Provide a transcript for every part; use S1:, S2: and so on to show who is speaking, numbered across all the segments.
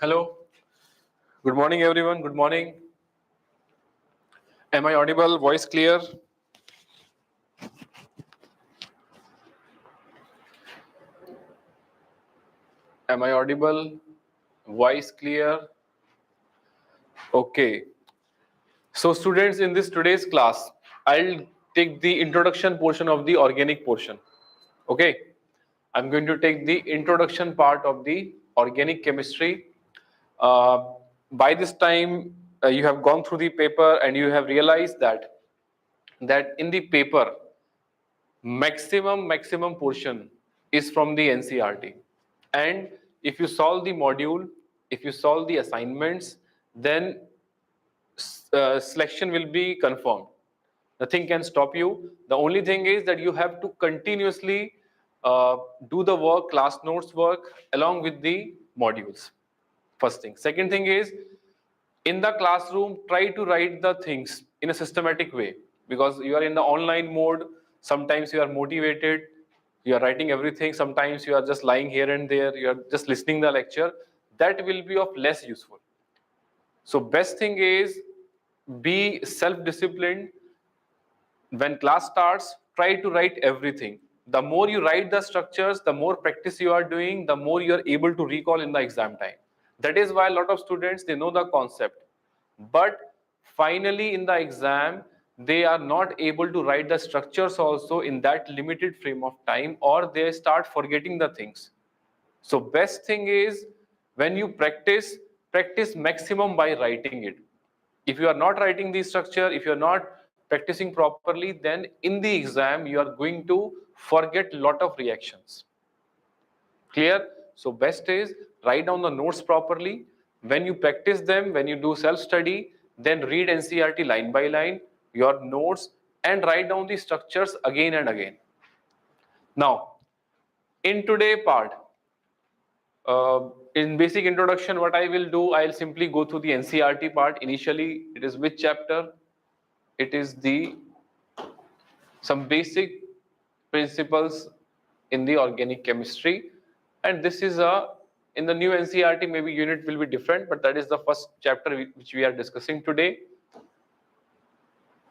S1: Hello. Good morning, everyone. Good morning. Am I audible? Voice clear? Am I audible? Voice clear? Okay. So students, in this today's class, I'll take the introduction portion of the organic portion. Okay. I'm going to take the introduction part of the organic chemistry. By this time, you have gone through the paper and you have realized that in the paper, maximum portion is from the NCERT. And if you solve the module, if you solve the assignments, then selection will be confirmed. Nothing can stop you. The only thing is that you have to continuously do the work, class notes work along with the modules. First thing. Second thing is, in the classroom, try to write the things in a systematic way, because you are in the online mode. Sometimes you are motivated, you are writing everything. Sometimes you are just lying here and there, you are just listening the lecture. That will be of less useful. So best thing is, be self-disciplined. When class starts, try to write everything. The more you write the structures, the more practice you are doing, the more you are able to recall in the exam time. That is why a lot of students, they know the concept, but finally in the exam, they are not able to write the structures also in that limited frame of time, or they start forgetting the things. So best thing is, when you practice maximum by writing it. If you are not writing the structure, if you are not practicing properly, then in the exam you are going to forget lot of reactions. Clear? So best is, write down the notes properly. When you practice them, when you do self-study, then read NCERT line by line, your notes, and write down the structures again and again. Now, in today part, in basic introduction, what I will do, I'll simply go through the NCERT part. Initially, it is which chapter? It is some basic principles in the organic chemistry, and this is in the new NCERT, maybe unit will be different, but that is the first chapter which we are discussing today.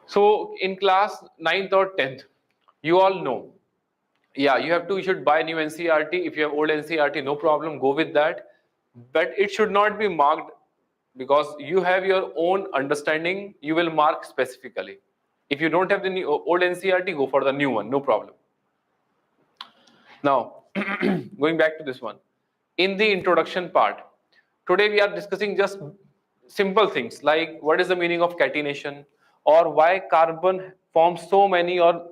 S1: So in class 9th or 10th, you all know, yeah, you should buy new NCERT. If you have old NCERT, no problem, go with that, but it should not be marked, because you have your own understanding, you will mark specifically. If you don't have the old NCERT, go for the new one, no problem. Now, going back to this one, in the introduction part, today we are discussing just simple things like what is the meaning of catenation, or why carbon forms so many or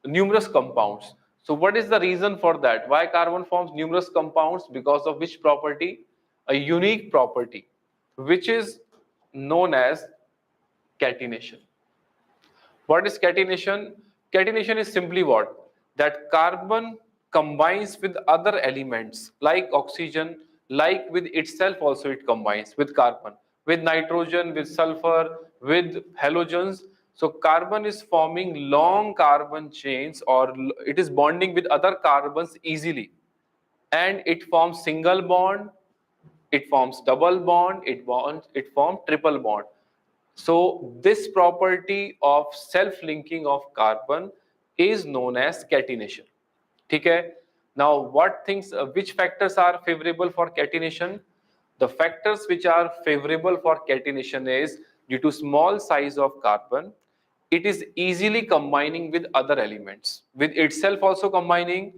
S1: numerous compounds. So what is the reason for that? Why carbon forms numerous compounds? Because of which property? A unique property, which is known as catenation. What is catenation? Catenation is simply what? That carbon combines with other elements like oxygen, like with itself also it combines with carbon, with nitrogen, with sulfur, with halogens. So carbon is forming long carbon chains, or it is bonding with other carbons easily. And it forms single bond, it forms double bond, it forms triple bond. So this property of self-linking of carbon is known as catenation. Okay? Now, which factors are favorable for catenation? The factors which are favorable for catenation is, due to small size of carbon, it is easily combining with other elements, with itself also combining,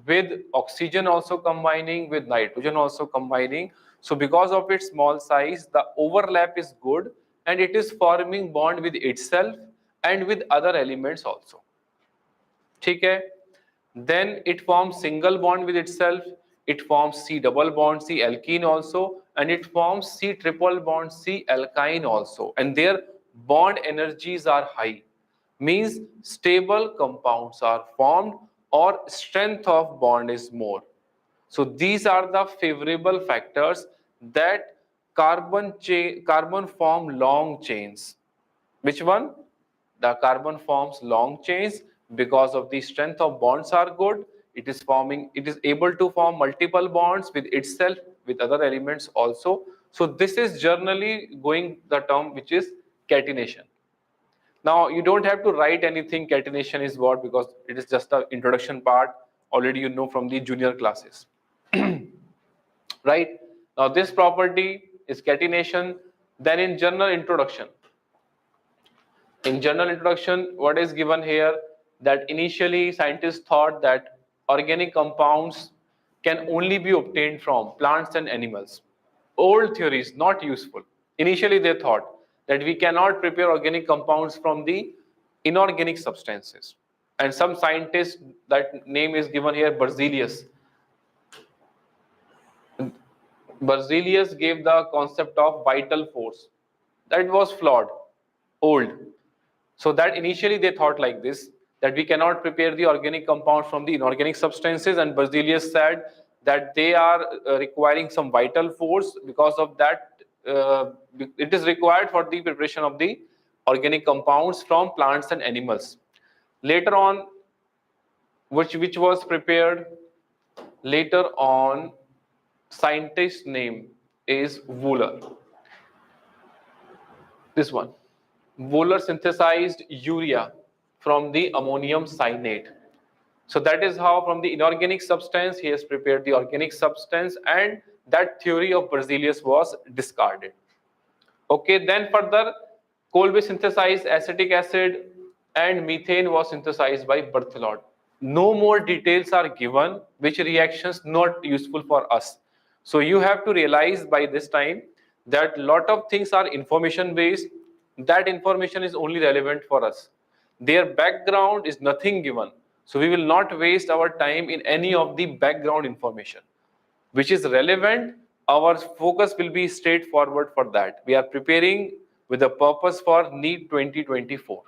S1: with oxygen also combining, with nitrogen also combining. So because of its small size, the overlap is good, and it is forming bond with itself and with other elements also. Okay? Then it forms single bond with itself, it forms C double bond, C alkene also, and it forms C triple bond, C alkyne also, and their bond energies are high. Means stable compounds are formed, or strength of bond is more. So these are the favorable factors that carbon form long chains. Which one? The carbon forms long chains because of the strength of bonds are good. It is able to form multiple bonds with itself, with other elements also. So this is generally going the term which is catenation. Now you don't have to write anything catenation is what, because it is just the introduction part, already you know from the junior classes. Right? Now this property is catenation. Then in general introduction, what is given here, that initially scientists thought that organic compounds can only be obtained from plants and animals. Old theories, not useful. Initially they thought that we cannot prepare organic compounds from the inorganic substances. And some scientist, that name is given here, Berzelius. Berzelius gave the concept of vital force. That was flawed, old. So that initially they thought like this, that we cannot prepare the organic compound from the inorganic substances, and Berzelius said that they are requiring some vital force. Because of that, it is required for the preparation of the organic compounds from plants and animals. Later on, which was prepared later on, scientist's name is Wooler. This one. Wooler synthesized urea from the ammonium cyanate. So that is how from the inorganic substance he has prepared the organic substance, and that theory of Berzelius was discarded. Okay, then further Kolbe synthesized acetic acid and methane was synthesized by Berthelot. No more details are given, which reactions not useful for us. So you have to realize by this time that lot of things are information based. That information is only relevant for us. Their background is nothing given. So we will not waste our time in any of the background information. Which is relevant, our focus will be straightforward for that. We are preparing with a purpose for NEET 2024.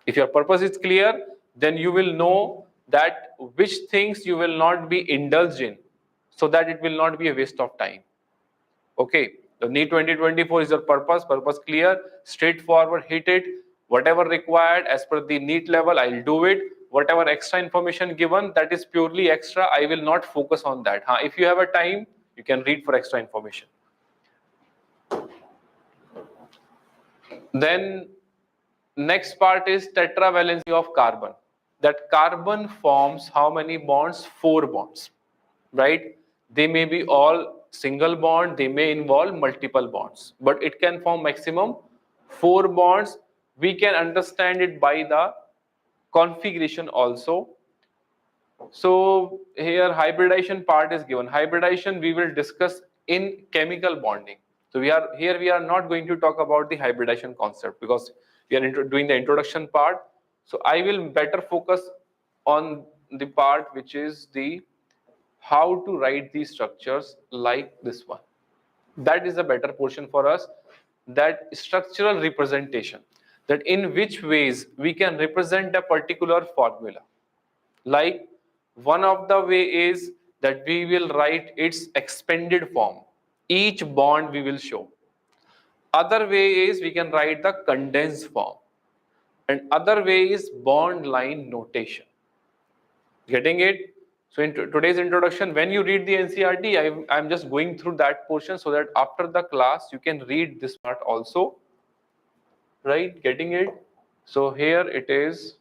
S1: If your purpose is clear, then you will know that which things you will not be indulged in, so that it will not be a waste of time. Okay, the NEET 2024 is your purpose clear, straightforward, hit it. Whatever required as per the NEET level, I'll do it. Whatever extra information given, that is purely extra. I will not focus on that. If you have a time, you can read for extra information. Then next part is tetravalency of carbon. That carbon forms how many bonds? 4 bonds, right? They may be all single bond, they may involve multiple bonds, but it can form maximum 4 bonds. We can understand it by the configuration also. So here hybridization part is given. Hybridization we will discuss in chemical bonding. So we are not going to talk about the hybridization concept, because we are doing the introduction part. So I will better focus on the part which is the how to write these structures like this one. That is a better portion for us, that structural representation, that in which ways we can represent a particular formula. Like one of the way is that we will write its expanded form. Each bond we will show. Other way is we can write the condensed form. And other way is bond line notation. Getting it? So in today's introduction, when you read the NCERT, I'm just going through that portion so that after the class, you can read this part also. Right? Getting it? So here it is.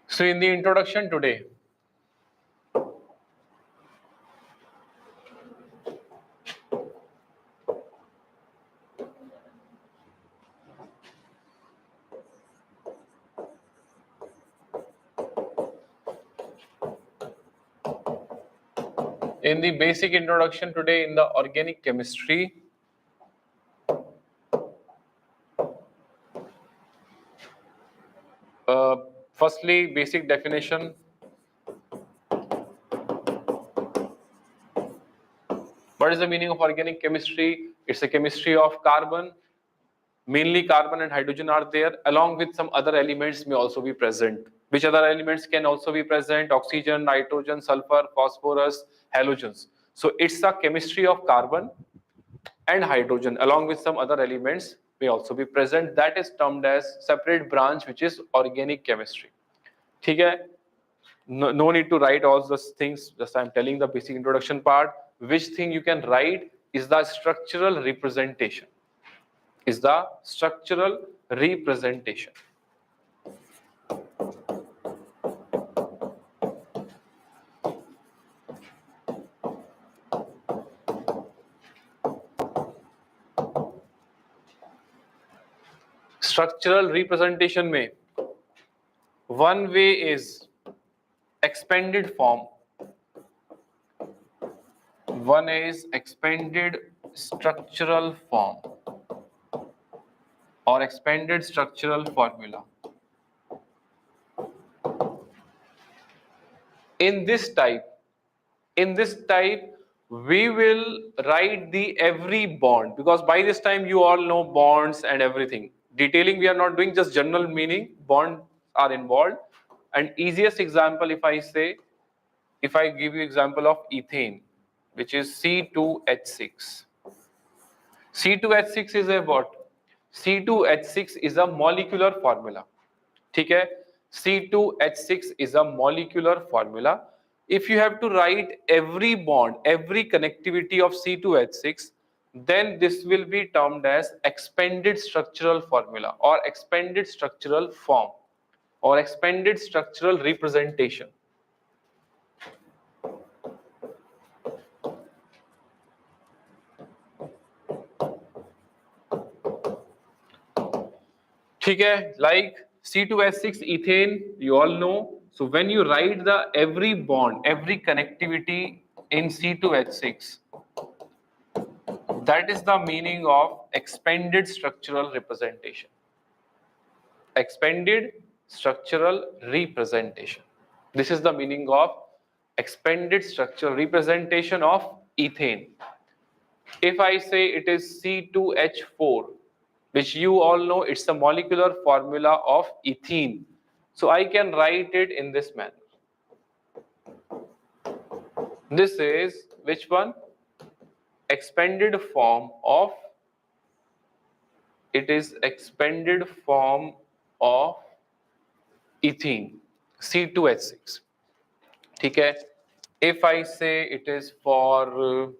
S1: So in the introduction today, in the basic introduction today in the organic chemistry, firstly, basic definition. What is the meaning of organic chemistry? It's a chemistry of carbon. Mainly carbon and hydrogen are there, along with some other elements may also be present. Which other elements can also be present? Oxygen, nitrogen, sulfur, phosphorus, halogens. So it's a chemistry of carbon. and hydrogen along with some other elements may also be present. That is termed as separate branch, which is organic chemistry. ठीक है? No need to write all those things. Just I'm telling the basic introduction part. Which thing you can write is the structural representation. Is the structural representation. Structural representation में one way is expanded form. One is expanded structural form or expanded structural formula. In this type, we will write the every bond, because by this time you all know bonds and everything. Detailing we are not doing, just general meaning, bonds are involved. And easiest example, if I give you example of ethane, which is C2H6. C2H6 is a what? C2H6 is a molecular formula. ठीक है? C2H6 is a molecular formula. If you have to write every bond, every connectivity of C2H6, then this will be termed as expanded structural formula or expanded structural form or expanded structural representation. ठीक है? Like C2H6 ethane, you all know. So when you write the every bond, every connectivity in C2H6, that is the meaning of expanded structural representation. Expanded structural representation. This is the meaning of expanded structural representation of ethane. If I say it is C2H4, which you all know, it's a molecular formula of ethene. So I can write it in this manner. This is which one? Expanded form of, it is expanded form of ethene, C2H6. ठीक है? If I say it is for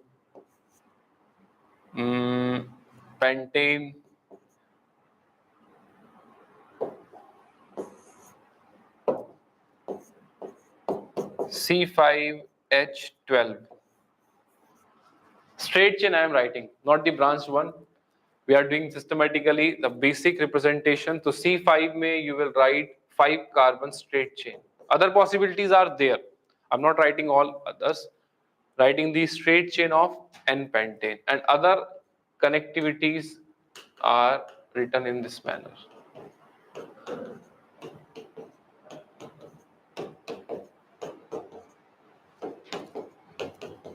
S1: pentane, C5H12. Straight chain I am writing, not the branched one. We are doing systematically the basic representation. So C5 may you will write 5 carbon straight chain. Other possibilities are there. I'm not writing all others. Writing the straight chain of N-pentane, and other connectivities are written in this manner.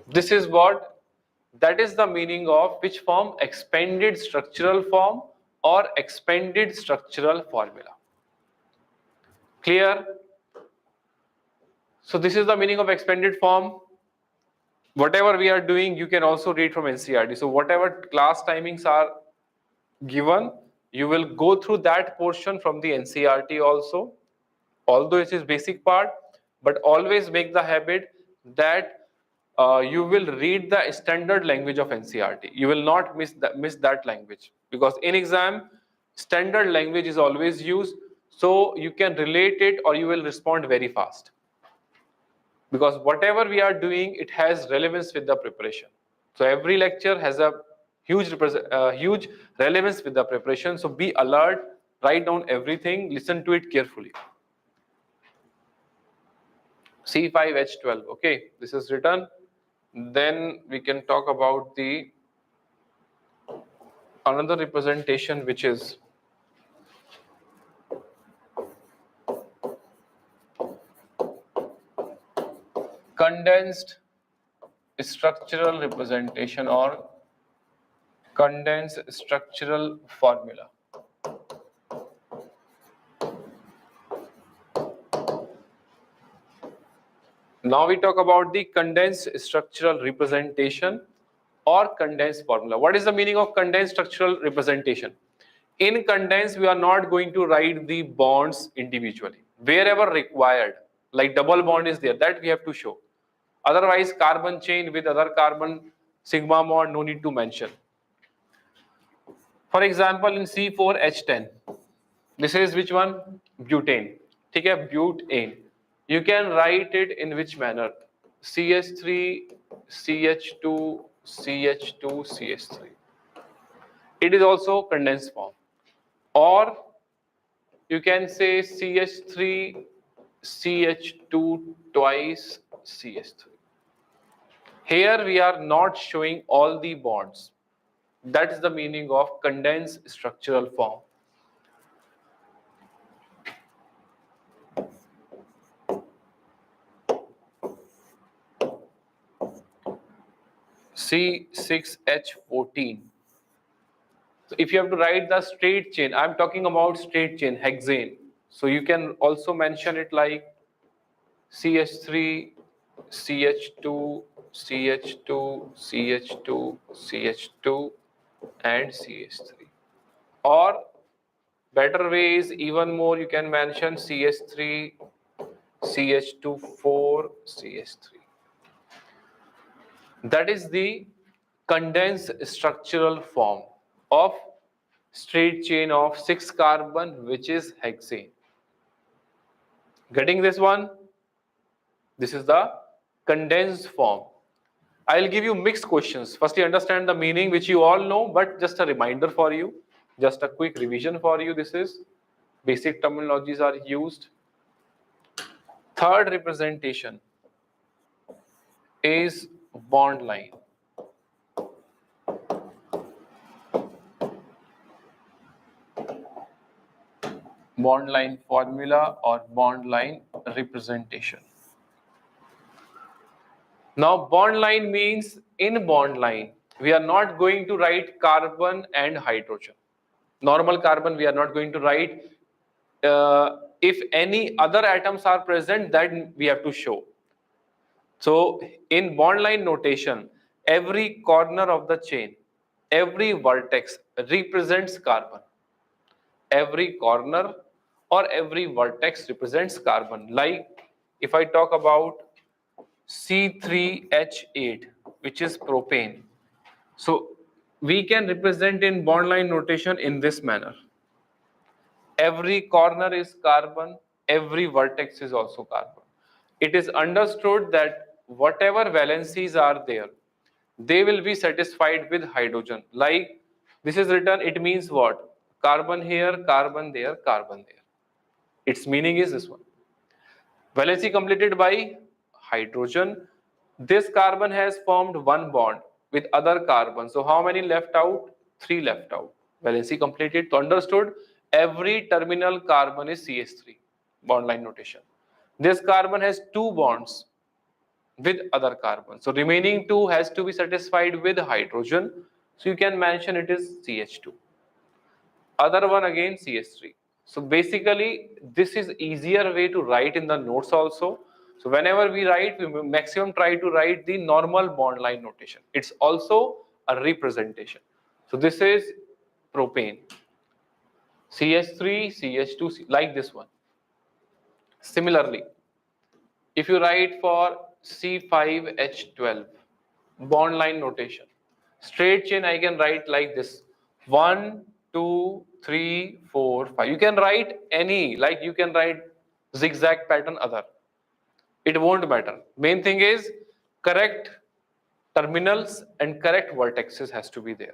S1: This is what, that is the meaning of which form? Expanded structural form or expanded structural formula. Clear? So this is the meaning of expanded form. Whatever we are doing, you can also read from NCERT. So whatever class timings are given, you will go through that portion from the NCERT also. Although it is basic part, but always make the habit that you will read the standard language of NCERT. You will not miss that language, because in exam, standard language is always used, so you can relate it or you will respond very fast. Because whatever we are doing, it has relevance with the preparation. So every lecture has a huge relevance with the preparation. So be alert, write down everything, listen to it carefully. C5H12, okay, this is written. Then we can talk about the another representation, which is condensed structural representation or condensed structural formula. Now we talk about the condensed structural representation. or condensed formula. What is the meaning of condensed structural representation? In condensed, we are not going to write the bonds individually. Wherever required, like double bond is there, that we have to show. Otherwise, carbon chain with other carbon, sigma bond, no need to mention. For example, in C4H10, this is which one? Butane. ठीक है, butane. You can write it in which manner? CH3, CH2, CH2, CH3. It is also condensed form. Or you can say CH3, CH2 twice CH3. Here we are not showing all the bonds. That is the meaning of condensed structural form. C6H14. So if you have to write the straight chain, I'm talking about straight chain, hexane. So you can also mention it like CH3, CH2, CH2, CH2, CH2, and CH3. Or better way is even more, you can mention CH3, CH2, 4, CH3. That is the condensed structural form of straight chain of 6 carbon, which is hexane. Getting this one? This is the condensed form. I'll give you mixed questions. Firstly, understand the meaning, which you all know, but just a reminder for you, just a quick revision for you. This is basic terminologies are used. Third representation is bond line. Bond line formula or bond line representation. Now, bond line means in bond line, we are not going to write carbon and hydrogen. Normal carbon, we are not going to write. If any other atoms are present, then we have to show. So, in bond line notation, every corner of the chain, every vertex represents carbon. Every corner or every vertex represents carbon. Like if I talk about C3H8, which is propane. So we can represent in bond line notation in this manner. Every corner is carbon, every vertex is also carbon. It is understood that whatever valencies are there, they will be satisfied with hydrogen. Like this is written, it means what? Carbon here, carbon there, carbon there. Its meaning is this one. Valency completed by hydrogen. This carbon has formed one bond with other carbon. So how many left out? 3 left out. Valency completed. So understood, every terminal carbon is CH3, bond line notation. This carbon has 2 bonds with other carbon. So remaining 2 has to be satisfied with hydrogen. So you can mention it is CH2. Other one again CH3. So basically this is easier way to write in the notes also. So whenever we write, we maximum try to write the normal bond line notation. It's also a representation. So this is propane. CH3, CH2, like this one. Similarly, if you write for C5H12, bond line notation, straight chain I can write like this. 1, 2, 3, 4, 5. You can write any, like you can write zigzag pattern other. It won't matter. Main thing is correct terminals and correct vertexes has to be there.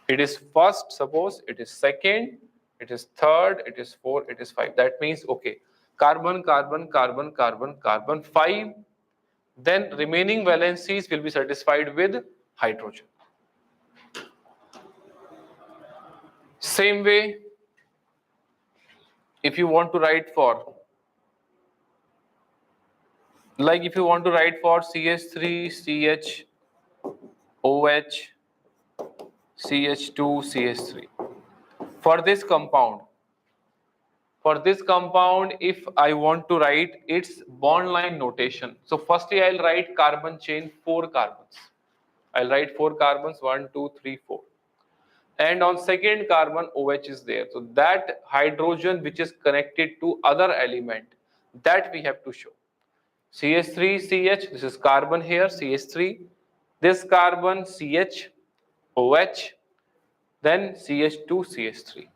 S1: It is first, suppose it is second, it is third, it is fourth, it is 5. That means okay, carbon, carbon, carbon, carbon, carbon, 5. Then remaining valencies will be satisfied with hydrogen. Same way, if you want to write for, like if you want to write for CH3, CH, OH, CH2, CH3. For this compound, if I want to write its bond line notation, so firstly I'll write carbon chain 4 carbons. I'll write 4 carbons, 1, 2, 3, 4. And on second carbon, OH is there. So that hydrogen which is connected to other element, that we have to show. CH3CH, this is carbon here, CH3. This carbon CH, OH, then CH2CH3.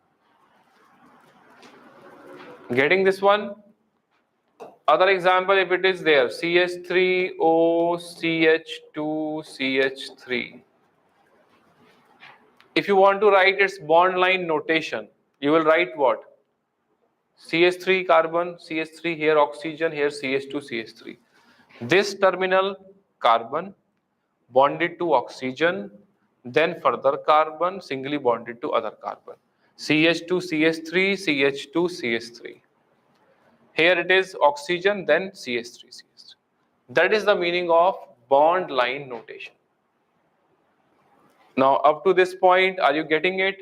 S1: Getting this one? Other example, if it is there, CH3OCH2CH3. If you want to write its bond line notation, you will write what? CH3 carbon, CH3 here oxygen, here CH2, CH3. This terminal carbon bonded to oxygen, then further carbon singly bonded to other carbon. CH2, CH3, CH2, CH3. Here it is oxygen, then CH3, CH3. That is the meaning of bond line notation. Now up to this point, are you getting it?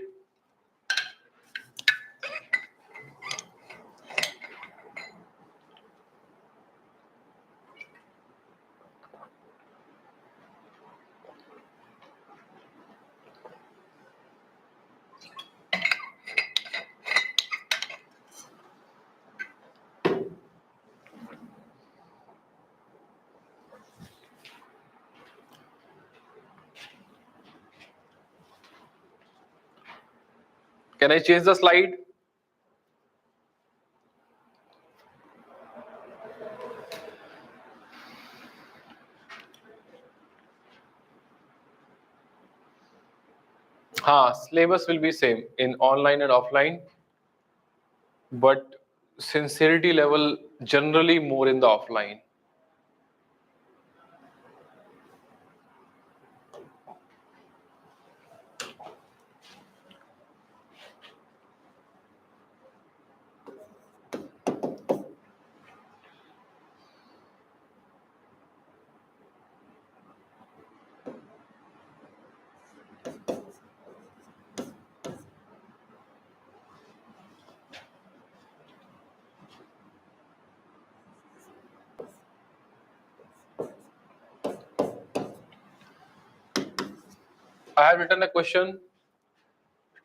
S1: Can I change the slide? Syllabus will be same in online and offline, but sincerity level generally more in the offline. I have written a question.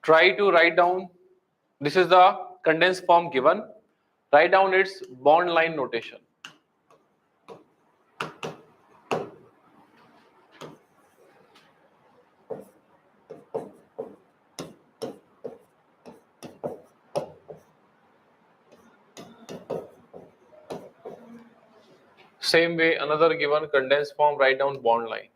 S1: Try to write down. This is the condensed form given. Write down its bond line notation. Same way, another given condensed form, write down bond line.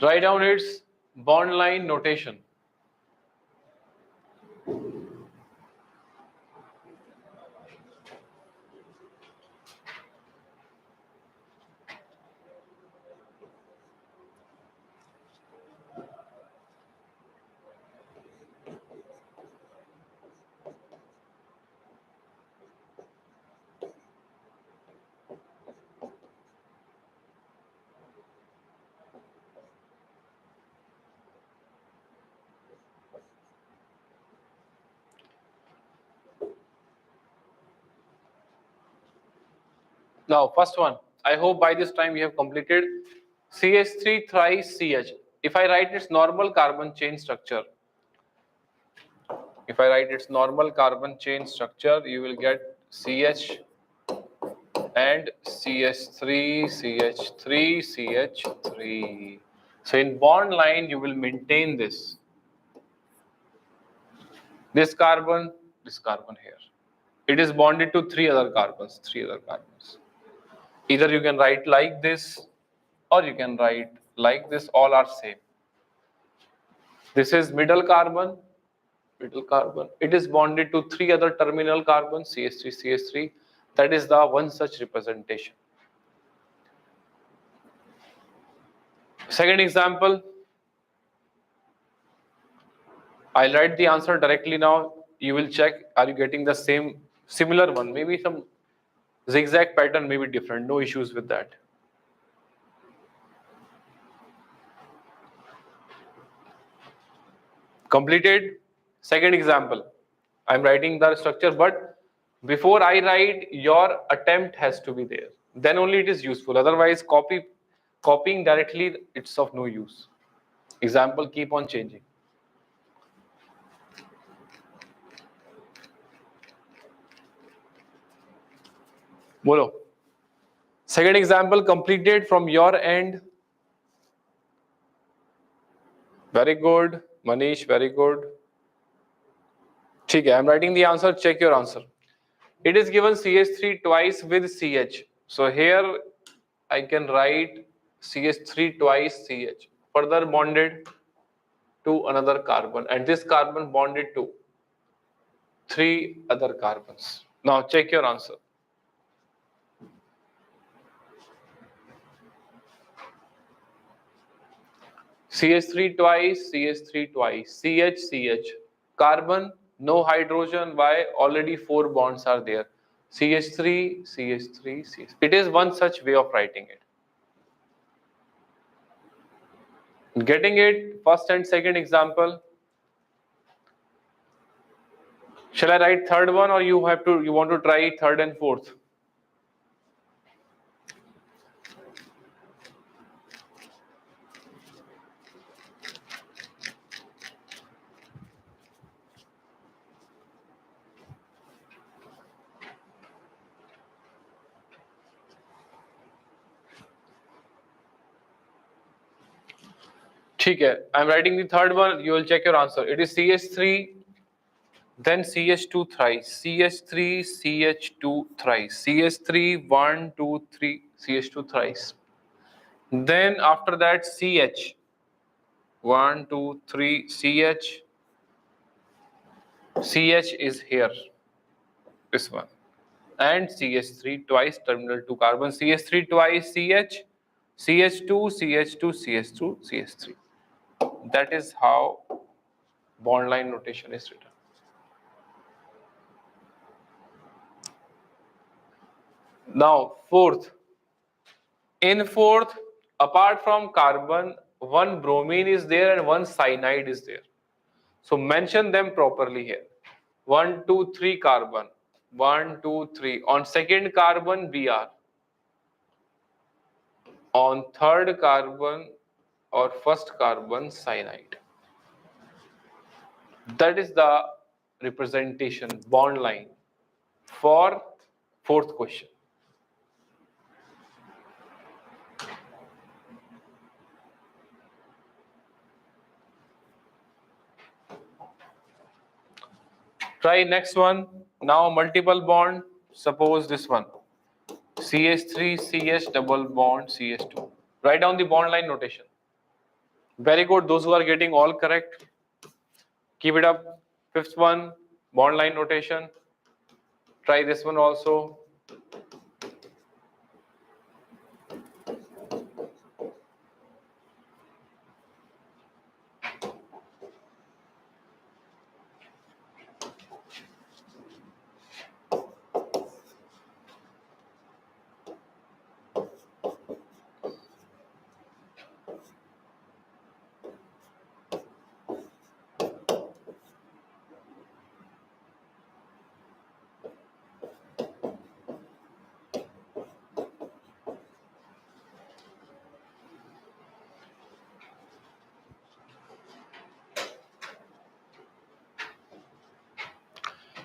S1: Write down its bond line notation. Now, first one, I hope by this time you have completed CH3 thrice CH. If I write its normal carbon chain structure, you will get CH and CH3, CH3, CH3. So in bond line, you will maintain this. This carbon here. It is bonded to three other carbons. Either you can write like this or you can write like this, all are same. This is middle carbon. It is bonded to three other terminal carbons, CH3, CH3. That is the one such representation. Second example, I'll write the answer directly now. You will check, are you getting the same Similar one, maybe some zigzag pattern may be different, no issues with that. Completed. Second example, I'm writing the structure, but before I write, your attempt has to be there. Then only it is useful. Otherwise, copying directly, it's of no use. Example keep on changing. Bolo. Second example completed from your end. Very good. Manish, very good. Okay, I'm writing the answer. Check your answer. It is given CH3 twice with CH. So here I can write CH3 twice CH. Further bonded to another carbon. And this carbon bonded to 3 other carbons. Now check your answer. CH3 twice, CH3 twice, CH, CH. Carbon, no hydrogen. Why? Already 4 bonds are there. CH3, CH3, CH. It is one such way of writing it. Getting it? First and second example. Shall I write third one, or you want to try third and fourth? ठीक है, I'm writing the third one. You will check your answer. It is CH3, then CH2 thrice, CH3, CH2 thrice, CH3, 1, 2, 3, CH2 thrice. Then after that CH, 1, 2, 3, CH. CH is here, this one, and CH3 twice, terminal 2 carbon, CH3 twice CH, CH2, CH2, CH2, CH3. That is how bond line notation is written. Now fourth. In fourth, apart from carbon, one bromine is there and one cyanide is there. So mention them properly here. 1, 2, 3 carbon. 1, 2, 3. On second carbon, Br. On third carbon or first carbon, cyanide. That is the representation, bond line, for fourth question. Try next one. Now multiple bond. Suppose this one. CH3, CH double bond, CH2. Write down the bond line notation. Very good. Those who are getting all correct, keep it up. Fifth one, bond line notation. Try this one also.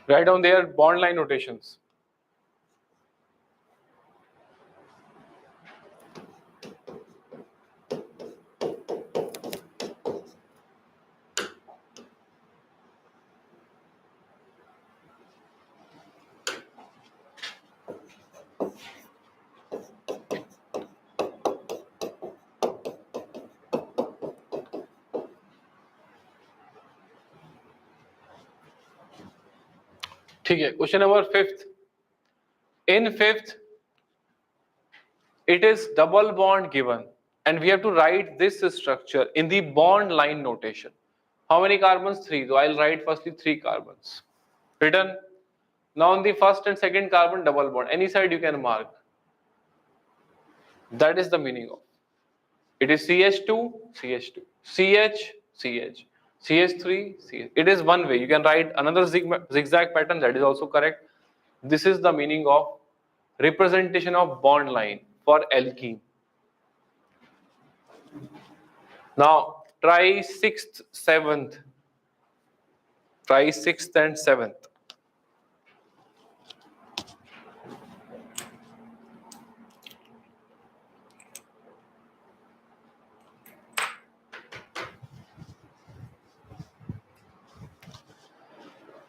S1: Write down their bond line notations. Okay, question number 5th. In 5th, it is double bond given, and we have to write this structure in the bond line notation. How many carbons? 3. So I'll write firstly 3 carbons. Written. Now on the first and second carbon, double bond. Any side you can mark. That is the meaning of. It is CH2, CH2, CH, CH, CH3, CH. It is one way. You can write another zigzag pattern, that is also correct. This is the meaning of representation of bond line for alkene. Now try 6th, 7th. Try 6th and 7th.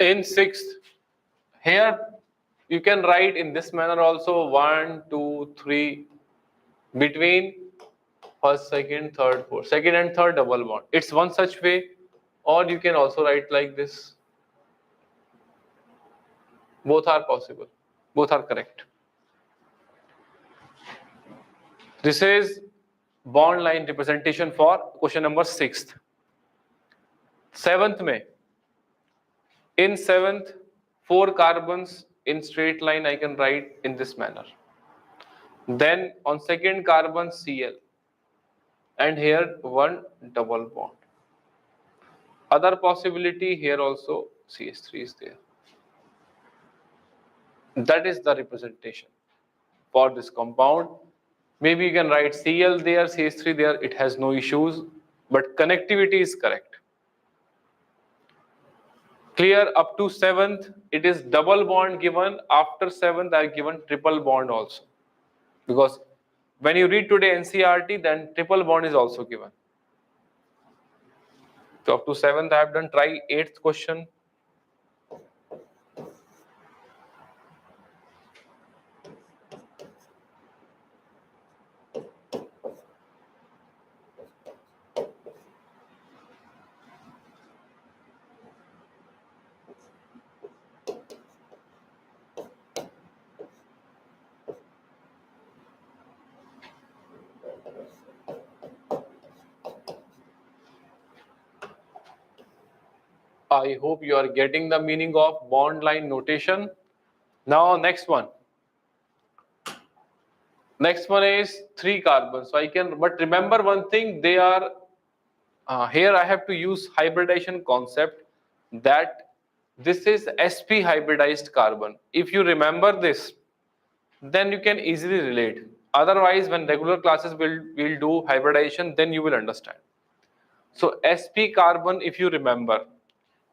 S1: In 6th, here you can write in this manner also 1, 2, 3 between first, second, third, fourth. Second and third double bond. It's one such way, or you can also write like this. Both are possible. Both are correct. This is bond line representation for question number 6th. 7th mein, in 7th, 4 carbons in straight line I can write in this manner. Then on second carbon Cl, and here one double bond. Other possibility here also CH3 is there. That is the representation for this compound. Maybe you can write Cl there, CH3 there, it has no issues, but connectivity is correct. Clear? Up to 7th, it is double bond given. After 7th, I given triple bond also. Because when you read today NCERT, then triple bond is also given. So up to 7th, I have done. Try 8th question. I hope you are getting the meaning of bond line notation. Now next one. Next one is 3 carbons. So I can, but remember one thing, they are, here I have to use hybridization concept, that this is sp hybridized carbon. If you remember this, then you can easily relate. Otherwise, when regular classes will do hybridization, then you will understand. So sp carbon, if you remember,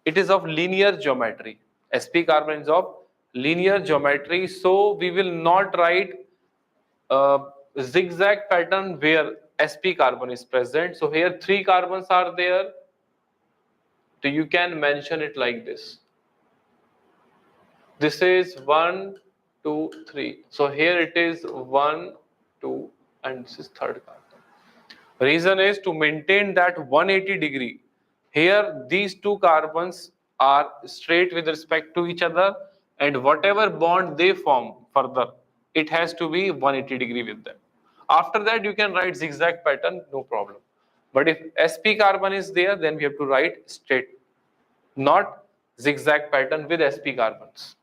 S1: it is of linear geometry. Sp carbon is of linear geometry, so we will not write zigzag pattern where sp carbon is present. So here 3 carbons are there, so you can mention it like this. This is 1, 2, 3. So here it is 1, 2, and this is third carbon. Reason is to maintain that 180 degree. Here these 2 carbons are straight with respect to each other, and whatever bond they form further, it has to be 180 degree with them. After that you can write zigzag pattern, no problem. But if sp carbon is there, then we have to write straight, not zigzag pattern with sp carbons.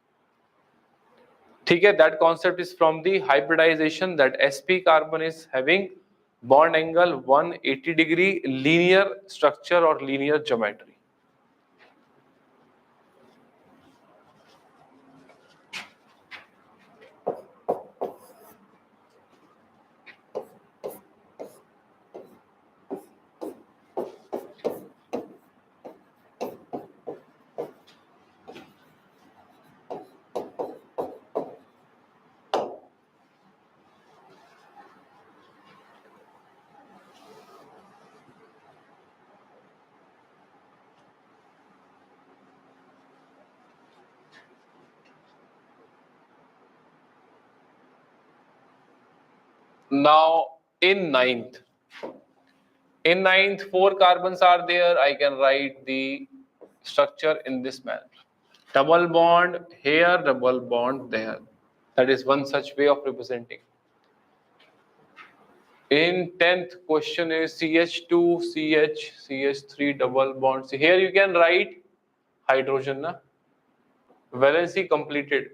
S1: Okay, that concept is from the hybridization, that sp carbon is having bond angle 180 degree, linear structure or linear geometry. Now in ninth, 4 carbons are there. I can write the structure in this manner. Double bond here, double bond there. That is one such way of representing. In 10th question is CH2, CH, CH3 double bond. So here you can write hydrogen. Na? valency completed.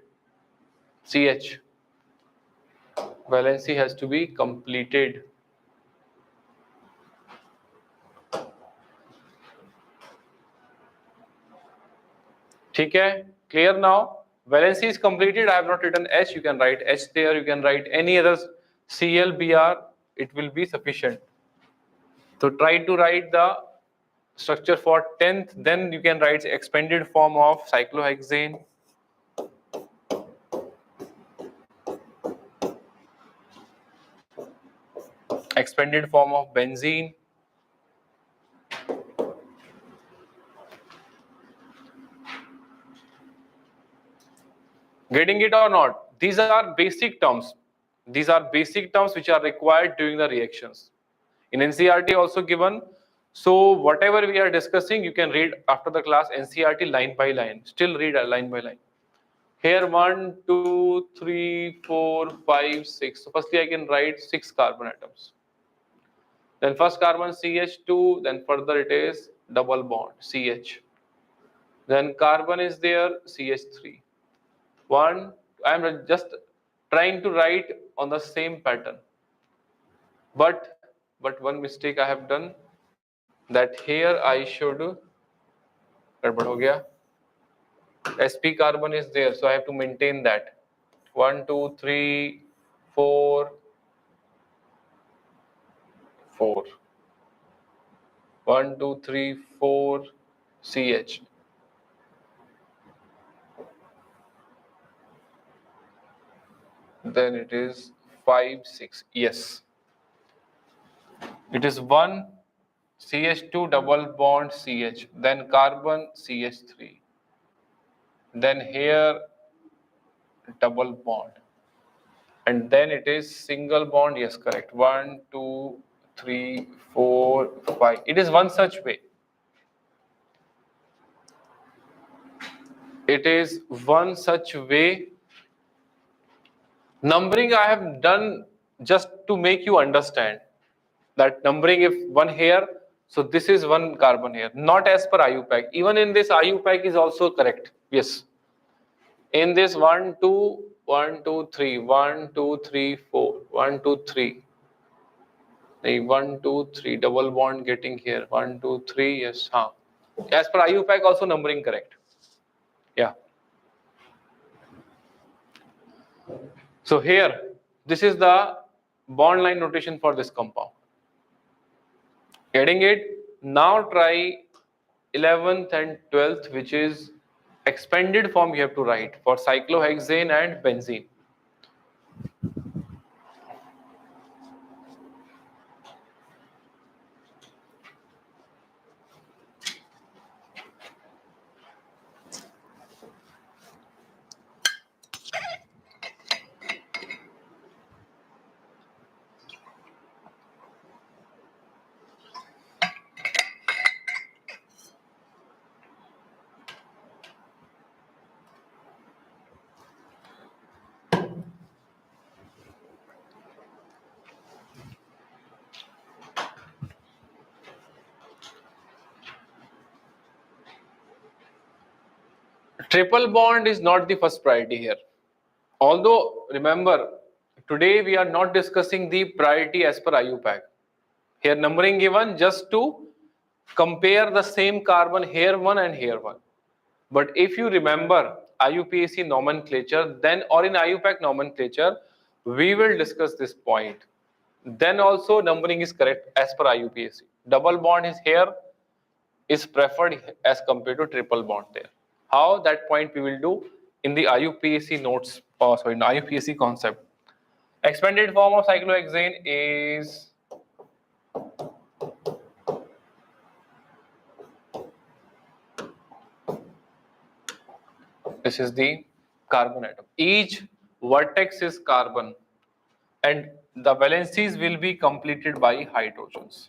S1: CH. Valency has to be completed. ठीक है? Clear now? Valency is completed. I have not written H. You can write H there. You can write any other Cl, Br. It will be sufficient. So try to write the structure for 10th. Then you can write expanded form of cyclohexane. Expanded form of benzene. Getting it or not? These are basic terms. These are basic terms which are required during the reactions. In NCERT also given. So whatever we are discussing, you can read after the class NCERT line by line. Still read line by line. Here 1, 2, 3, 4, 5, 6. So firstly I can write 6 carbon atoms. Then first carbon CH2, then further it is double bond CH. Then carbon is there CH3. One, I am just trying to write on the same pattern. But one mistake I have done, that here I should गड़बड़ हो गया. sp carbon is there, so I have to maintain that. 1, 2, 3, 4, 4. 1, 2, 3, 4 CH. Then it is 5, 6. Yes. It is 1 CH2 double bond CH, then carbon CH3. Then here double bond. And then it is single bond. Yes, correct. 1, 2, 3, 4, 5. It is one such way. It is one such way. Numbering I have done just to make you understand that numbering, if one here, so this is one carbon here, not as per IUPAC. Even in this IUPAC is also correct. Yes. In this 1, 2, 1, 2, 3, 1, 2, 3, 4, 1, 2, 3. 1, 2, 3, double bond getting here. 1, 2, 3, yes. As per IUPAC also numbering correct. Yeah. So here, this is the bond line notation for this compound. Getting it? Now try 11th and 12th, which is expanded form you have to write for cyclohexane and benzene. Triple bond is not the first priority here. Although, remember, today we are not discussing the priority as per IUPAC. Here numbering given just to compare the same carbon here one and here one. But if you remember IUPAC nomenclature, then or in IUPAC nomenclature, we will discuss this point. Then also numbering is correct as per IUPAC. Double bond is here is preferred as compared to triple bond there. How? That point we will do in the IUPAC notes, in IUPAC concept. Expanded form of cyclohexane is this is the carbon atom. Each vertex is carbon and the valencies will be completed by hydrogens.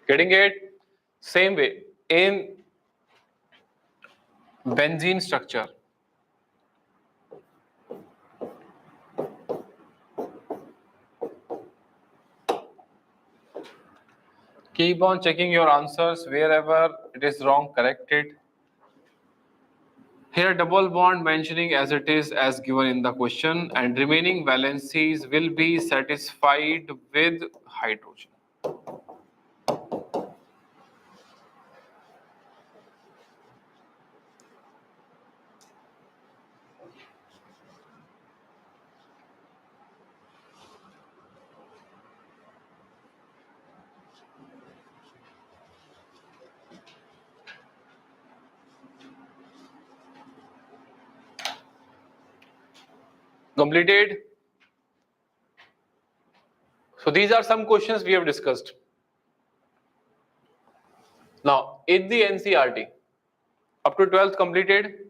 S1: Getting it? Same way. In benzene structure. Keep on checking your answers. Wherever it is wrong, correct it. Here double bond mentioning as it is as given in the question, and remaining valencies will be satisfied with hydrogen. Completed? So these are some questions we have discussed. Now, in the NCERT, up to 12th completed?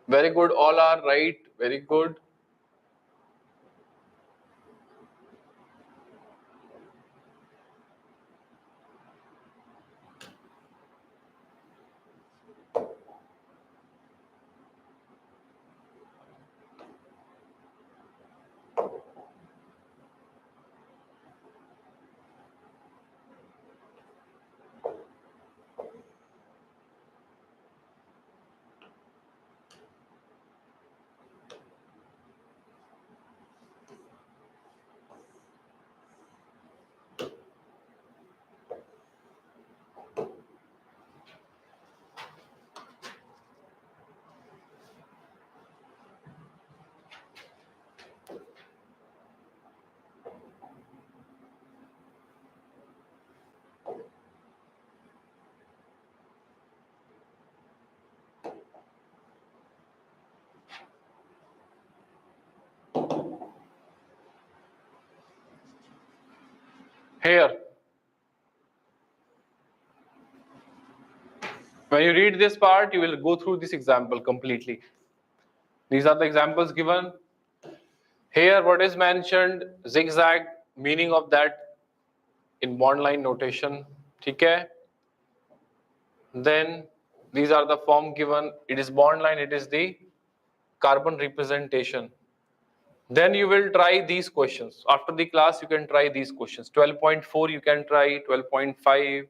S1: Very good, all are right, very good. Here, when you read this part, you will go through this example completely. These are the examples given. Here, what is mentioned, zigzag, meaning of that in bond line notation. Okay? Then, these are the form given. It is bond line, it is the carbon representation. Then you will try these questions. After the class, you can try these questions. 12.4 you can try, 12.5,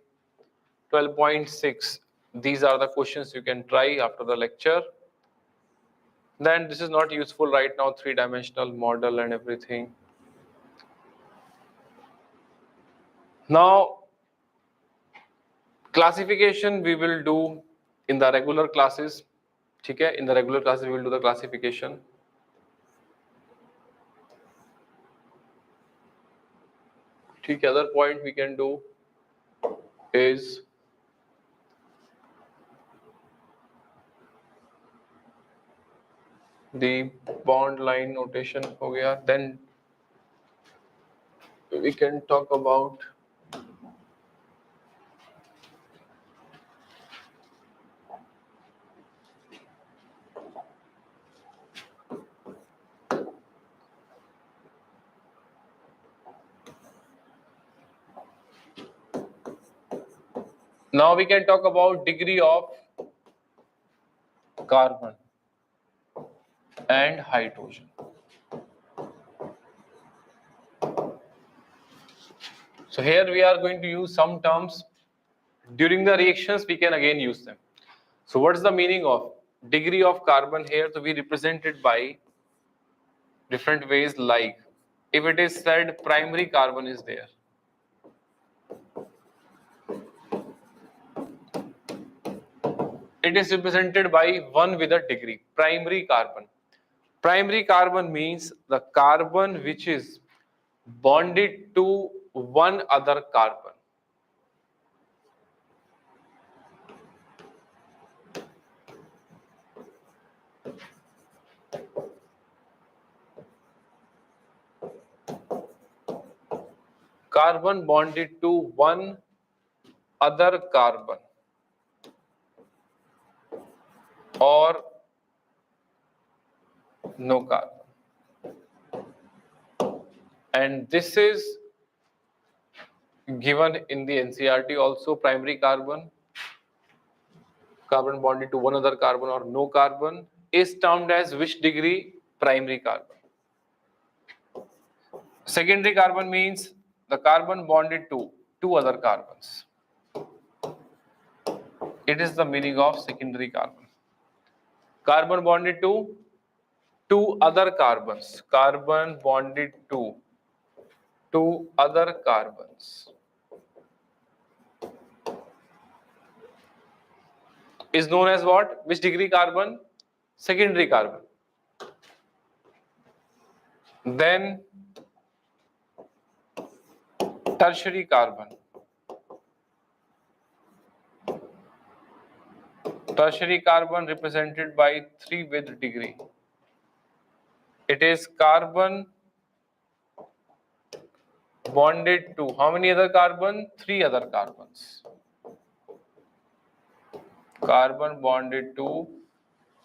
S1: 12.6. These are the questions you can try after the lecture. Then this is not useful right now, three-dimensional model and everything. Now, classification we will do in the regular classes. Okay? In the regular classes, we will do the classification. The other point we can do is the bond line notation हो गया. Then we can talk about now we can talk about degree of carbon and hydrogen. So here we are going to use some terms. During the reactions, we can again use them. So what is the meaning of degree of carbon here? To be represented by different ways, like if it is said primary carbon is there. It is represented by 1 with a degree, primary carbon. Primary carbon means the carbon which is bonded to one other carbon. Carbon bonded to one other carbon or no carbon. And this is given in the NCERT also, primary carbon, carbon bonded to one other carbon or no carbon, is termed as which degree? Primary carbon. Secondary carbon means the carbon bonded to two other carbons. It is the meaning of secondary carbon. Carbon bonded to two other carbons. Carbon bonded to two other carbons is known as what? Which degree carbon? Secondary carbon. Then tertiary carbon. Tertiary carbon represented by 3 with degree. It is carbon bonded to how many other carbon? 3 other carbons. Carbon bonded to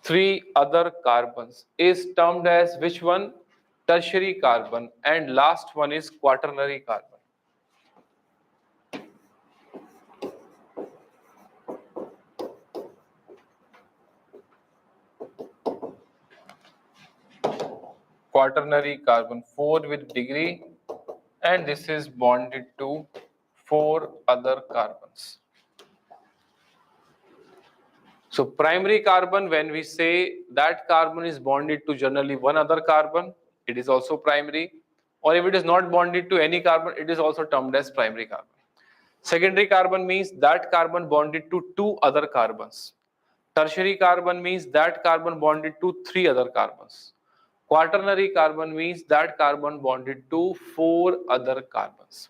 S1: 3 other carbons is termed as which one? Tertiary carbon, and last one is quaternary carbon. Quaternary carbon, 4 with degree, and this is bonded to 4 other carbons. So primary carbon, when we say that carbon is bonded to generally one other carbon, it is also primary. Or if it is not bonded to any carbon, it is also termed as primary carbon. Secondary carbon means that carbon bonded to 2 other carbons. Tertiary carbon means that carbon bonded to 3 other carbons. Quaternary carbon means that carbon bonded to 4 other carbons.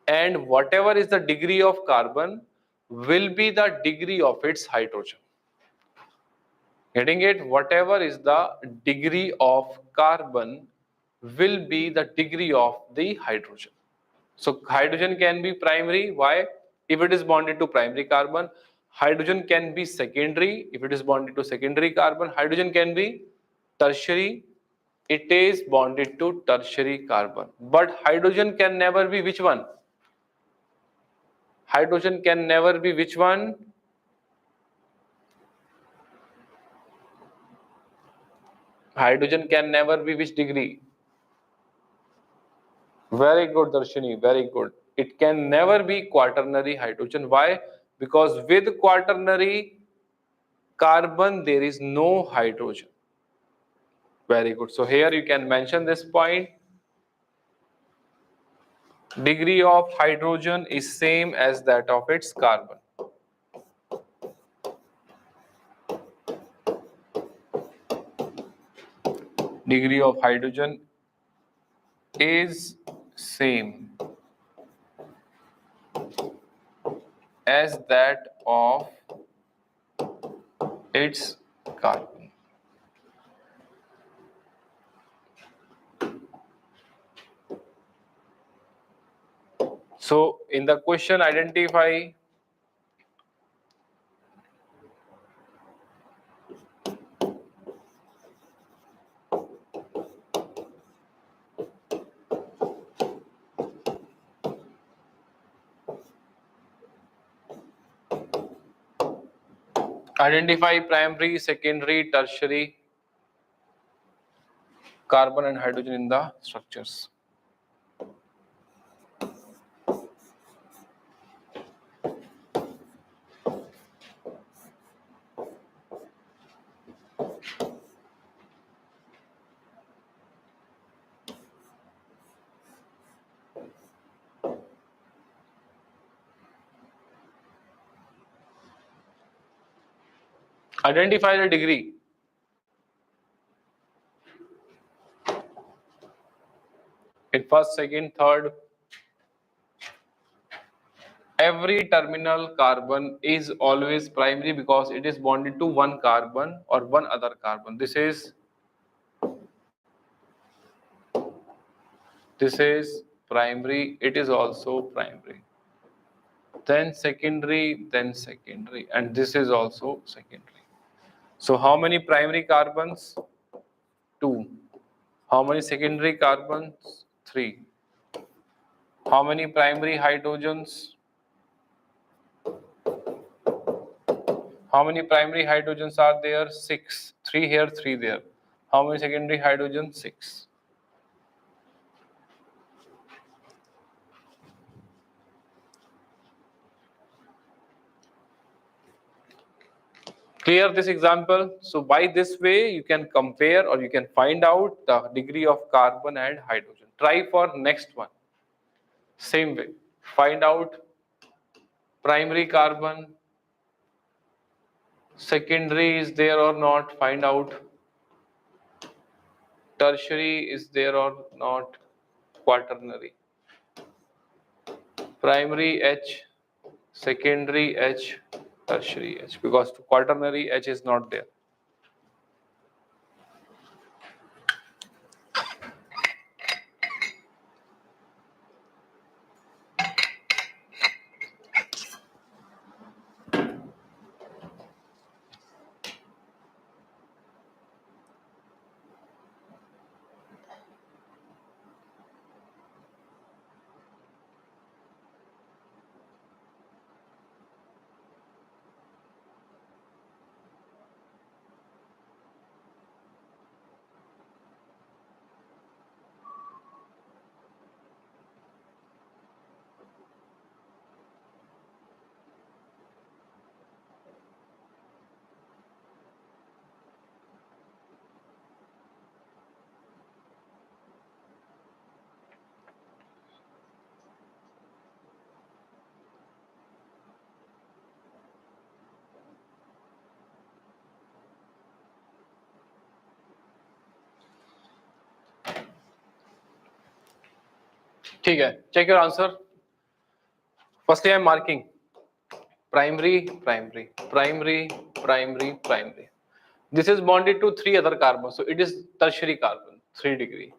S1: And whatever is the degree of carbon will be the degree of its hydrogen. Getting it? Whatever is the degree of carbon will be the degree of the hydrogen. So hydrogen can be primary. Why? If it is bonded to primary carbon. Hydrogen can be secondary. If it is bonded to secondary carbon. Hydrogen can be tertiary. It is bonded to tertiary carbon. But hydrogen can never be which one? Hydrogen can never be which one? Hydrogen can never be which degree? Very good, Darshini, very good. It can never be quaternary hydrogen. Why? Because with quaternary carbon, there is no hydrogen. Very good. So here you can mention this point. Degree of hydrogen is same as that of its carbon. Degree of hydrogen is same as that of its carbon. So in the question, identify primary, secondary, tertiary carbon and hydrogen in the structures. Identify the degree. In first, second, third, every terminal carbon is always primary because it is bonded to one carbon or one other carbon. This is primary, it is also primary. Then secondary, and this is also secondary. So how many primary carbons? 2. How many secondary carbons? 3. How many primary hydrogens? How many primary hydrogens are there? 6. 3 here, 3 there. How many secondary hydrogens? 6. Clear this example? So by this way, you can compare or you can find out the degree of carbon and hydrogen. Try for next one. Same way. Find out primary carbon, secondary is there or not, find out tertiary is there or not, quaternary. Primary H, secondary H, tertiary H, because quaternary H is not there. ठीक है, check your answer. Firstly, I am marking primary, primary, primary, primary, primary. This is bonded to 3 other carbons, so it is tertiary carbon, 3 degree.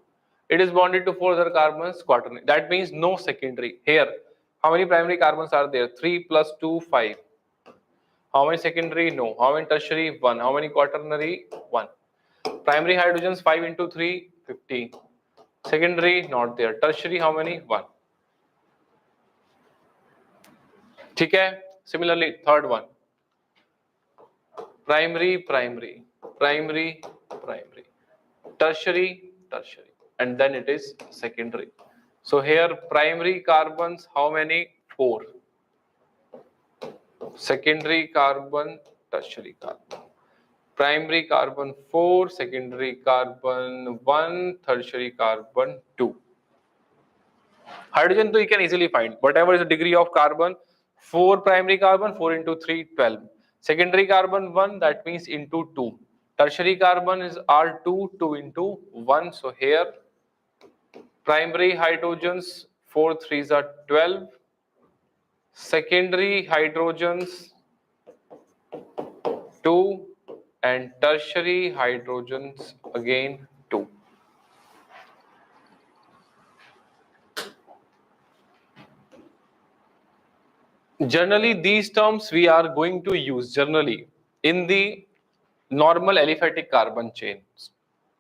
S1: It is bonded to 4 other carbons, quaternary. That means no secondary. Here, how many primary carbons are there? 3 plus 2, 5. How many secondary? No. How many tertiary? 1. How many quaternary? 1. Primary hydrogens 5 into 3, 15. Secondary not there. Tertiary how many? 1. ठीक है? Similarly, third one. Primary, primary, primary, primary, tertiary, tertiary, and then it is secondary. So here primary carbons how many? 4. Secondary carbon, tertiary carbon. Primary carbon 4, secondary carbon 1, tertiary carbon 2. Hydrogen, so you can easily find whatever is the degree of carbon. 4 primary carbon, 4 into 3, 12. Secondary carbon 1, that means into 2. Tertiary carbon is R2, 2 into 1. So here primary hydrogens 4 3s are 12. Secondary hydrogens 2 and tertiary hydrogens again 2. Generally, these terms we are going to use generally in the normal aliphatic carbon chain,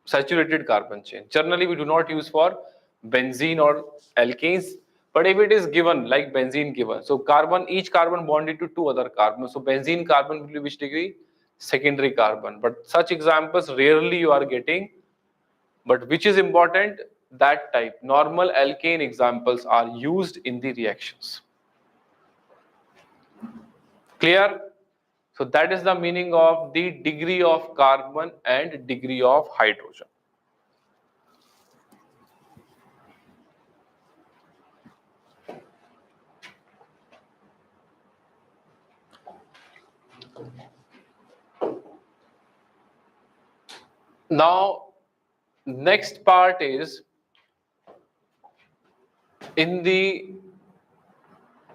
S1: saturated carbon chain. Generally, we do not use for benzene or alkanes, but if it is given like benzene given, so carbon, each carbon bonded to 2 other carbons. So benzene carbon will be which degree? Secondary carbon. But such examples rarely you are getting. But which is important? That type. Normal alkane examples are used in the reactions. Clear? So that is the meaning of the degree of carbon and degree of hydrogen. Now, next part is, in the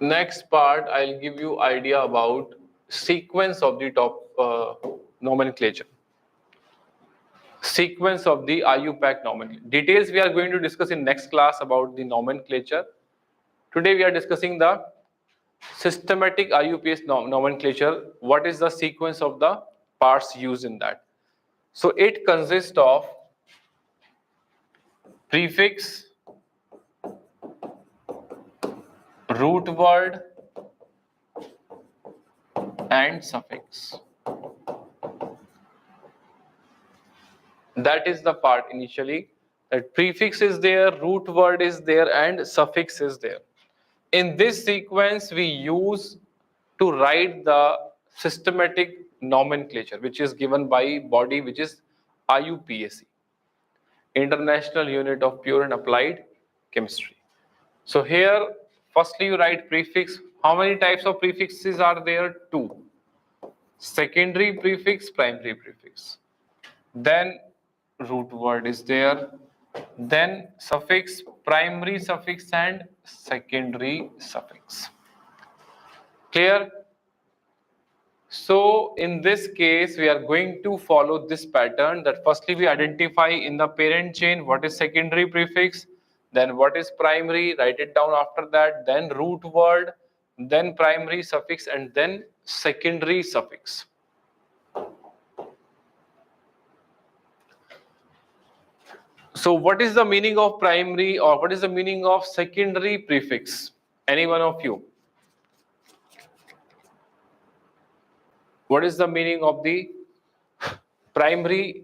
S1: next part, I'll give you idea about sequence of the top nomenclature. Sequence of the IUPAC nomenclature. Details we are going to discuss in next class about the nomenclature. Today we are discussing the systematic IUPAC nomenclature. What is the sequence of the parts used in that? So it consists of prefix, root word and suffix. That is the part initially, that prefix is there, root word is there, and suffix is there. In this sequence, we use to write the systematic nomenclature, which is given by body, which is IUPAC, International Unit of Pure and Applied Chemistry. So here, firstly you write prefix. How many types of prefixes are there? Two. Secondary prefix, primary prefix. Then root word is there. Then suffix, primary suffix and secondary suffix. Clear? So in this case, we are going to follow this pattern, that firstly we identify in the parent chain what is secondary prefix, then what is primary, write it down after that, then root word, then primary suffix, and then secondary suffix. So what is the meaning of primary, or what is the meaning of secondary prefix? Any one of you? What is the meaning of the primary,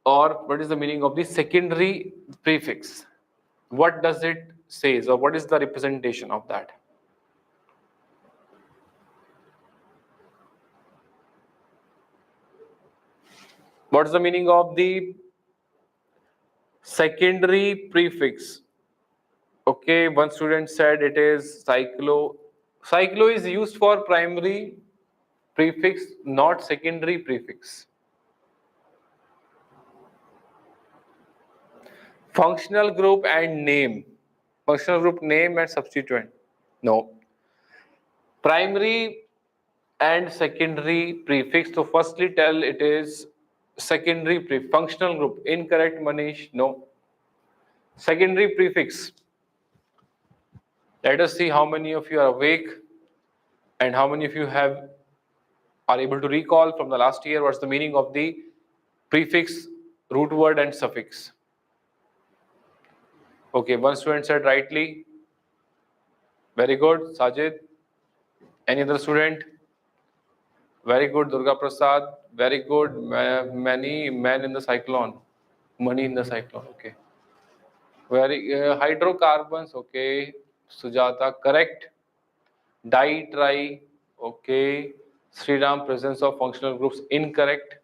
S1: or what is the meaning of the secondary prefix? What does it say, or what is the representation of that? What's the meaning of the secondary prefix? Okay, one student said it is cyclo. Cyclo is used for primary prefix, not secondary prefix. Functional group and name. Functional group name and substituent. No. Primary and secondary prefix. So firstly tell it is secondary prefix. Functional group. Incorrect, Manish. No. Secondary prefix. Let us see how many of you are awake and how many of you are able to recall from the last year what's the meaning of the prefix, root word and suffix. Okay, one student said rightly. Very good, Sajid. Any other student? Very good, Durga Prasad. Very good, many men in the cyclone. Money in the cyclone, okay. Very hydrocarbons, okay. Sujata, correct. Di, tri, okay. Sriram, presence of functional groups, incorrect.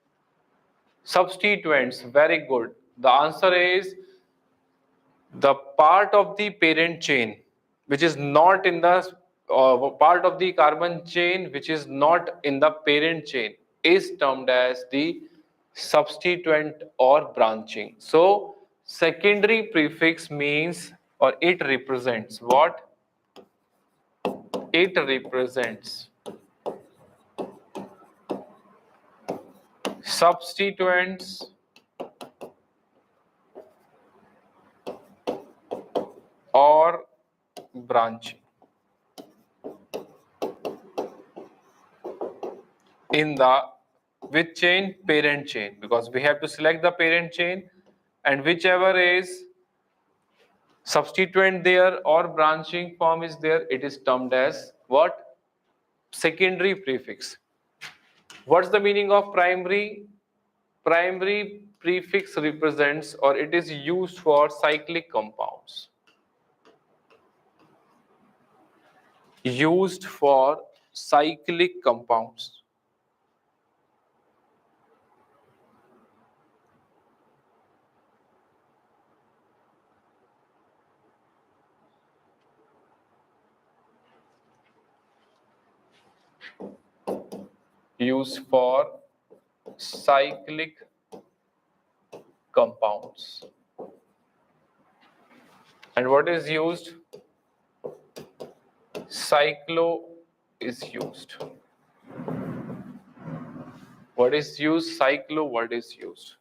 S1: Substituents, very good. The answer is the part of the parent chain which is not in the part of the carbon chain which is not in the parent chain is termed as the substituent or branching. So secondary prefix means, or it represents what? It represents substituents or branching in the which chain? Parent chain, because we have to select the parent chain, and whichever is substituent there or branching form is there, it is termed as what? Secondary prefix. What's the meaning of primary? Primary prefix represents, or it is used for cyclic compounds. Used for cyclic compounds. Used for cyclic compounds. And what is used? Cyclo is used. What is used? Cyclo, what is used?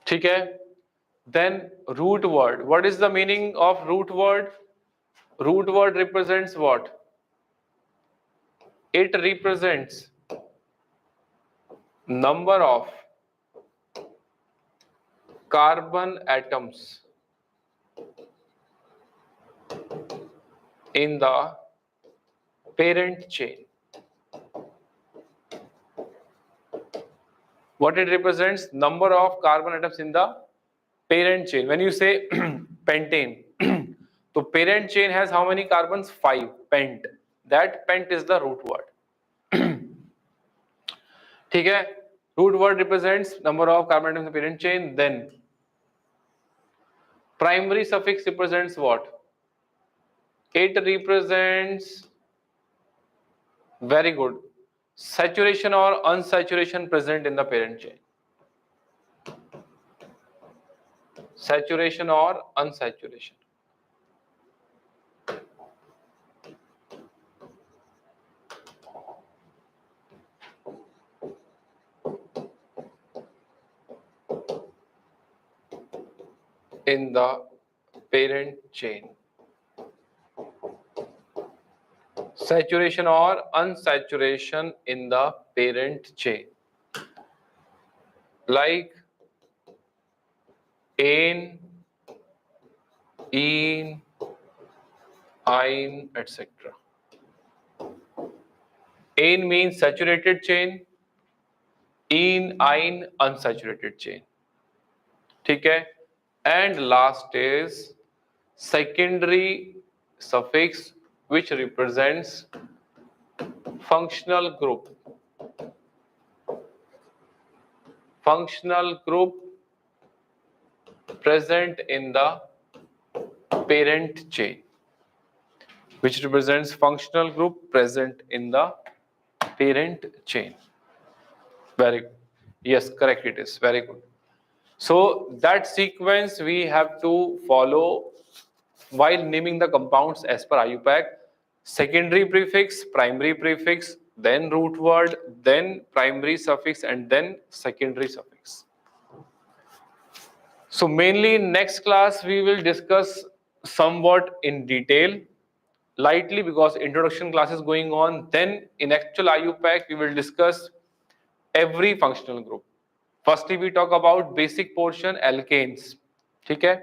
S1: ठीक है? Then root word. What is the meaning of root word? Root word represents what? It represents number of carbon atoms in the parent chain. What it represents? Number of carbon atoms in the parent chain. When you say pentane, so parent chain has how many carbons? 5. Pent. That pent is the root word. ठीक है? Root word represents number of carbon atoms in the parent chain. Then primary suffix represents what? It represents, very good, saturation or unsaturation present in the parent chain. Saturation or unsaturation. In the parent chain. Saturation or unsaturation in the parent chain. Like ane, ene, ine, etc. Ane means saturated chain, ene, ine, unsaturated chain. ठीक है? And last is secondary suffix, which represents functional group. Functional group present in the parent chain, which represents functional group present in the parent chain. Very good. Yes, correct it is. Very good. So that sequence we have to follow while naming the compounds as per IUPAC. Secondary prefix, primary prefix, then root word, then primary suffix, and then secondary suffix. So mainly in next class we will discuss somewhat in detail, lightly, because introduction class is going on. Then in actual IUPAC we will discuss every functional group. Firstly we talk about basic portion, alkanes, okay?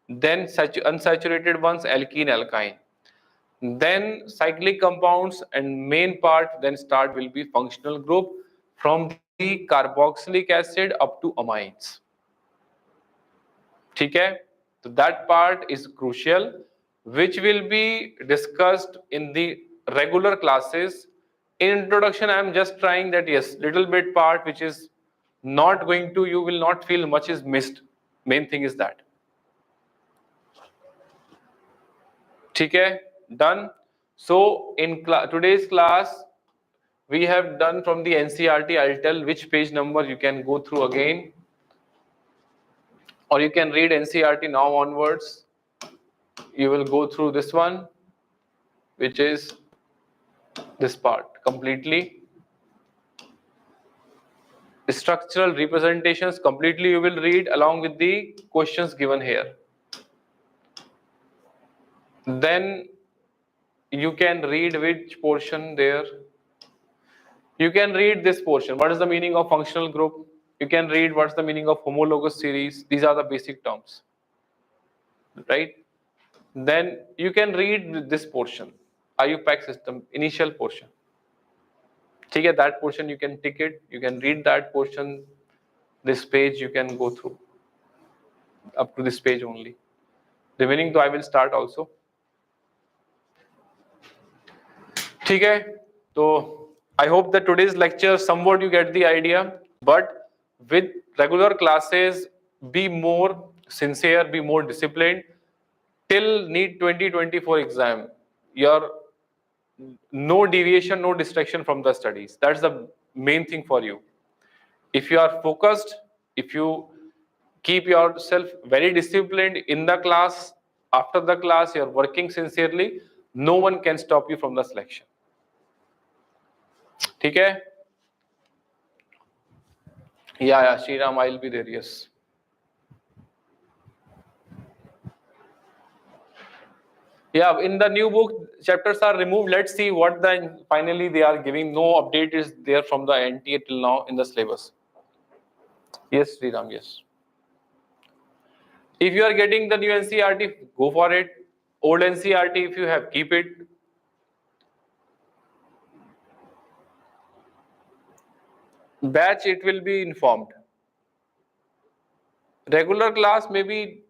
S1: Then unsaturated ones, alkene, alkyne. Then cyclic compounds, and main part then start will be functional group from the carboxylic acid up to amines. Okay? So that part is crucial, which will be discussed in the regular classes. In introduction, I am just trying that, yes, little bit part which is not going to, you will not feel much is missed. Main thing is that. Okay? Done. So in today's class, we have done from the NCERT. I'll tell which page number you can go through again, or you can read NCERT now onwards. You will go through this one, which is this part completely. Structural representations completely you will read along with the questions given here. Then you can read which portion there. You can read this portion. What is the meaning of functional group? You can read what's the meaning of homologous series. These are the basic terms, right? Then you can read this portion, IUPAC system, initial portion. Okay, that portion you can tick it. You can read that portion. This page you can go through up to this page only. Remaining though I will start also. Okay, so I hope that today's lecture somewhat you get the idea, but with regular classes, be more sincere, be more disciplined. Till NEET 2024 exam, your no deviation, no distraction from the studies. That's the main thing for you. If you are focused, if you keep yourself very disciplined in the class, after the class, you're working sincerely, no one can stop you from the selection. Okay? Yeah, Sriram, I'll be there, yes. Yeah, in the new book, chapters are removed. Let's see what finally they are giving. No update is there from the NTA till now in the syllabus. Yes, Sriram, yes. If you are getting the new NCERT, go for it. Old NCERT, if you have, keep it. Batch, it will be informed. Regular class, maybe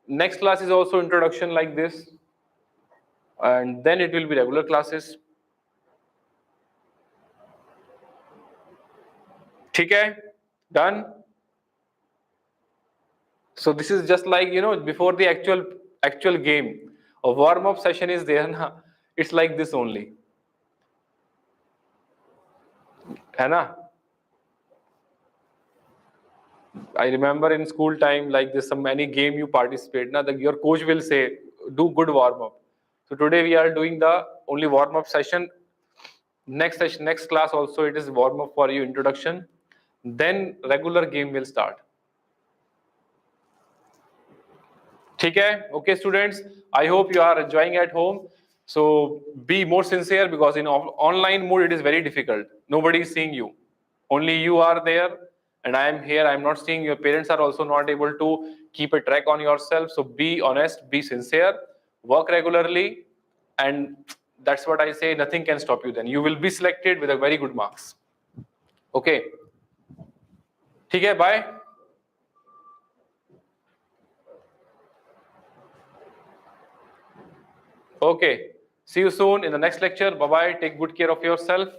S1: next class is also introduction like this, and then it will be regular classes. Okay, done. So this is just like, you know, before the actual game, a warm-up session is there na? It's like this only, है ना? I remember in school time, like this, some any game you participate, na, your coach will say, do good warm-up. So today we are doing the only warm-up session. Next session, next class also it is warm-up for you, introduction. Then regular game will start. Okay students, I hope you are enjoying at home. So be more sincere, because in online mode it is very difficult. Nobody is seeing you, only you are there and I am here. I am not seeing your parents are also not able to keep a track on yourself. So be honest, be sincere, work regularly, and that's what I say, nothing can stop you. Then you will be selected with a very good marks. Okay, bye. Okay, see you soon in the next lecture. Bye bye, take good care of yourself.